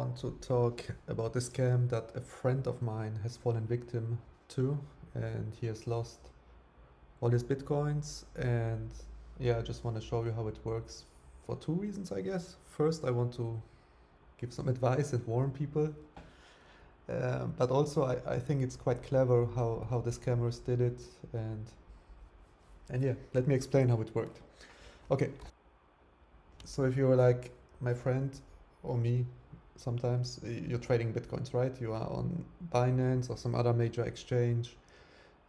want to talk about the scam that a friend of mine has fallen victim to, and he has lost all his bitcoins. And yeah, I just want to show you how it works for two reasons, I guess. First, I want to give some advice and warn people, but also I think it's quite clever how the scammers did it, and yeah, let me explain how it worked. Okay, so if you're like my friend or me, sometimes you're trading bitcoins, right? You are on Binance or some other major exchange.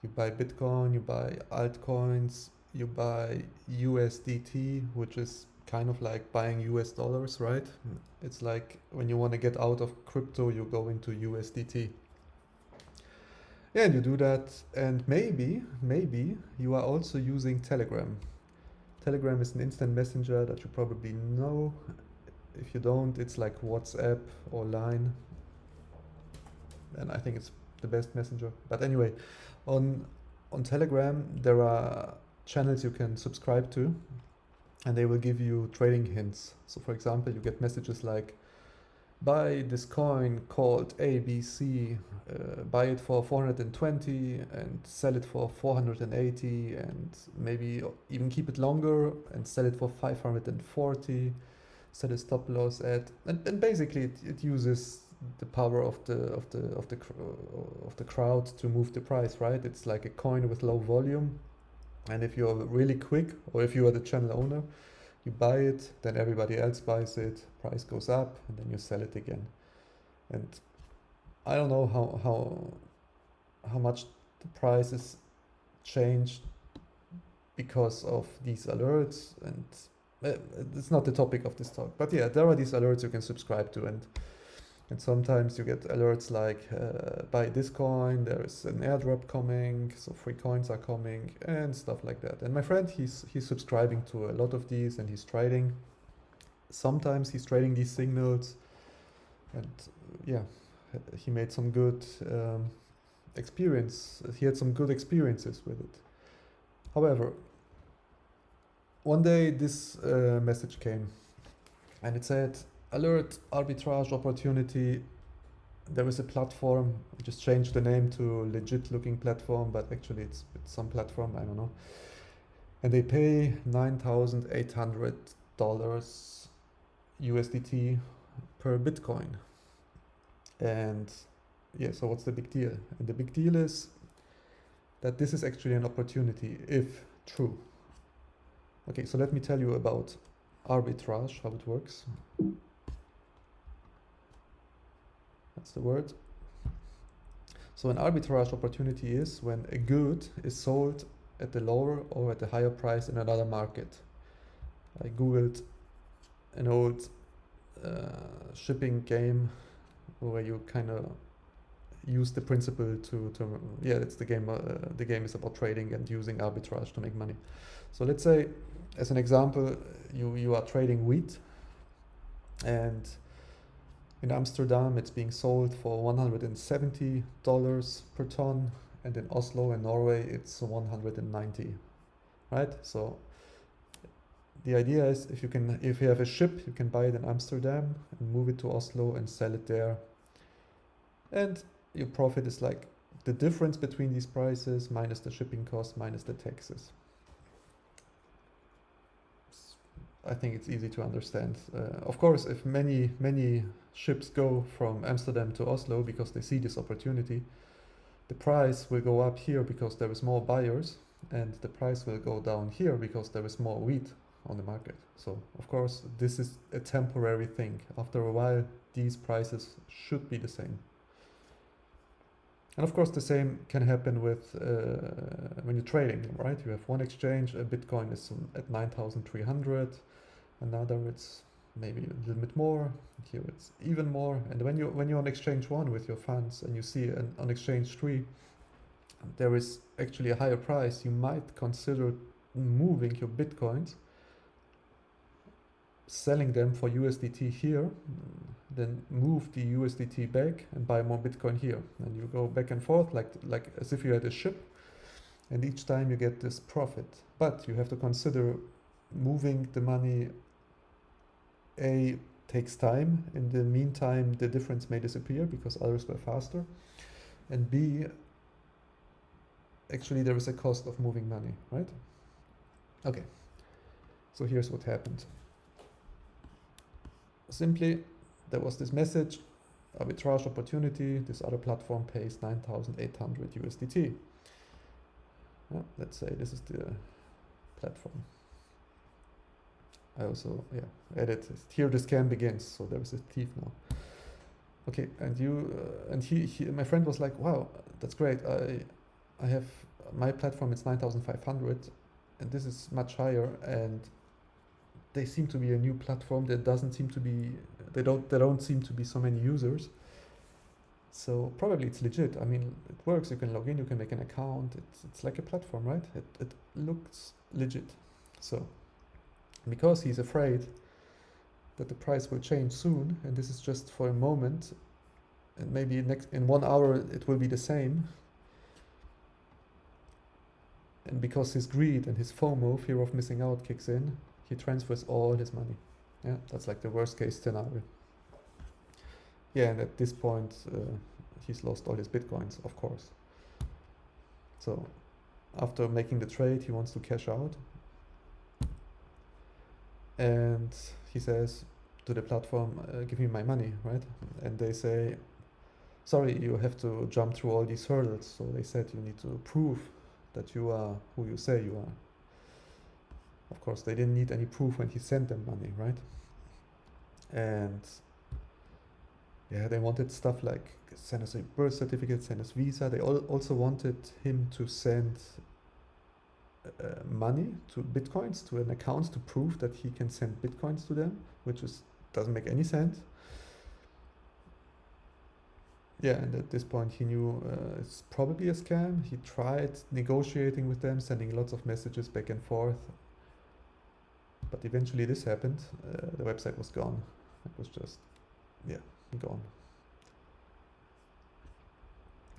You buy Bitcoin, you buy altcoins, you buy USDT, which is kind of like buying US dollars, right? It's like when you want to get out of crypto, you go into USDT. Yeah, and you do that, and maybe you are also using Telegram. Telegram is an instant messenger that you probably know. If you don't, it's like WhatsApp or Line, and I think it's the best messenger. But anyway, on on Telegram there are channels you can subscribe to, and they will give you trading hints. So for example, you get messages like, buy this coin called ABC, buy it for 420 and sell it for 480, and maybe even keep it longer and sell it for 540, set a stop loss at, and basically it uses the power of the crowd to move the price, right? It's like a coin with low volume, and if you're really quick, or if you are the channel owner, you buy it, then everybody else buys it, price goes up, and then you sell it again. And I don't know how much the price is changed because of these alerts, and it's not the topic of this talk. But yeah, there are these alerts you can subscribe to, and sometimes you get alerts like, buy this coin, there is an airdrop coming, so free coins are coming, and stuff like that. And my friend, he's subscribing to a lot of these, and he's trading. Sometimes he's trading these signals, and yeah, he made some good experience. He had some good experiences with it. However, one day this message came, and it said, alert, arbitrage opportunity. There is a platform. I just changed the name to legit looking platform, but actually it's some platform, I don't know. And they pay $9,800 USDT per Bitcoin. And yeah, so what's the big deal? And the big deal is that this is actually an opportunity, if true. Okay, so let me tell you about arbitrage, how it works. That's the word. So an arbitrage opportunity is when a good is sold at the lower or at the higher price in another market. I googled an old shipping game where you kind of use the principle to yeah, it's the game. The game is about trading and using arbitrage to make money. So let's say, as an example, you are trading wheat, and in Amsterdam it's being sold for $170 per ton, and in Oslo and Norway it's 190, right? So the idea is, if you have a ship, you can buy it in Amsterdam and move it to Oslo and sell it there, and your profit is like the difference between these prices minus the shipping cost minus the taxes. I think it's easy to understand. Of course, if many ships go from Amsterdam to Oslo because they see this opportunity, the price will go up here because there is more buyers, and the price will go down here because there is more wheat on the market. So of course, this is a temporary thing. After a while, these prices should be the same. And of course, the same can happen with when you're trading, right? You have one exchange, a Bitcoin is at 9,300, another it's maybe a little bit more, here it's even more. And when you're on exchange one with your funds and you see on exchange three, there is actually a higher price, you might consider moving your Bitcoins, selling them for USDT here, then move the USDT back and buy more Bitcoin here. And you go back and forth like as if you had a ship, and each time you get this profit. But you have to consider moving the money takes time. In the meantime, the difference may disappear because others were faster. And B, actually there is a cost of moving money, right? Okay, so here's what happened. Simply, there was this message, arbitrage opportunity, this other platform pays 9,800 USDT. Yeah, let's say this is the platform. I also, added here the scam begins, so there is a thief now. Okay, and my friend was like, wow, that's great. I have my platform, it's 9,500, and this is much higher, and they seem to be a new platform that doesn't seem to be, there don't seem to be so many users. So probably it's legit. I mean, it works. You can log in, you can make an account. It's like a platform, right? It looks legit. So because he's afraid that the price will change soon, and this is just for a moment, and maybe in 1 hour it will be the same. And because his greed and his FOMO, fear of missing out, kicks in, he transfers all his money. Yeah, that's like the worst case scenario. Yeah, and at this point, he's lost all his bitcoins, of course. So after making the trade, he wants to cash out. And he says to the platform, give me my money, right? And they say, sorry, you have to jump through all these hurdles. So they said you need to prove that you are who you say you are. Of course, they didn't need any proof when he sent them money, right? And yeah, they wanted stuff like send us a birth certificate, send us visa. They also wanted him to send money to bitcoins to an account to prove that he can send bitcoins to them, which doesn't make any sense. Yeah, and at this point he knew it's probably a scam. He tried negotiating with them, sending lots of messages back and forth. But eventually this happened. The website was gone. It was just, gone.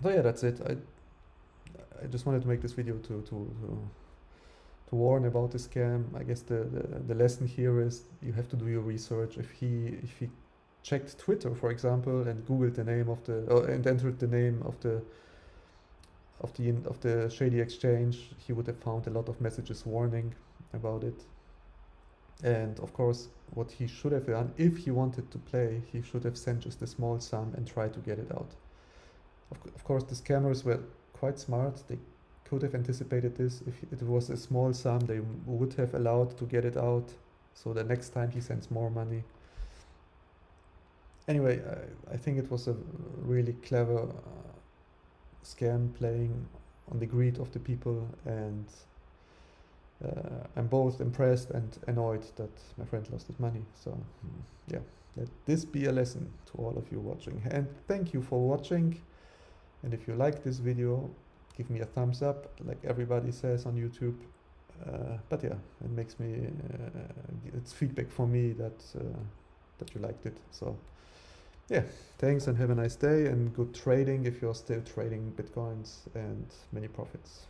So yeah, that's it. I just wanted to make this video to warn about the scam. I guess the lesson here is you have to do your research. If he checked Twitter, for example, and Googled the name of and entered the name of the shady exchange, he would have found a lot of messages warning about it. And of course, what he should have done, if he wanted to play, he should have sent just a small sum and tried to get it out. Of course, the scammers were quite smart. They could have anticipated this. If it was a small sum, they would have allowed to get it out, so the next time he sends more money. Anyway, I think it was a really clever scam playing on the greed of the people, and I'm both impressed and annoyed that my friend lost his money. So yeah, let this be a lesson to all of you watching, and thank you for watching. And if you like this video, give me a thumbs up, like everybody says on YouTube. But yeah, it makes me, it's feedback for me that you liked it. So yeah, thanks and have a nice day and good trading if you're still trading Bitcoins, and many profits.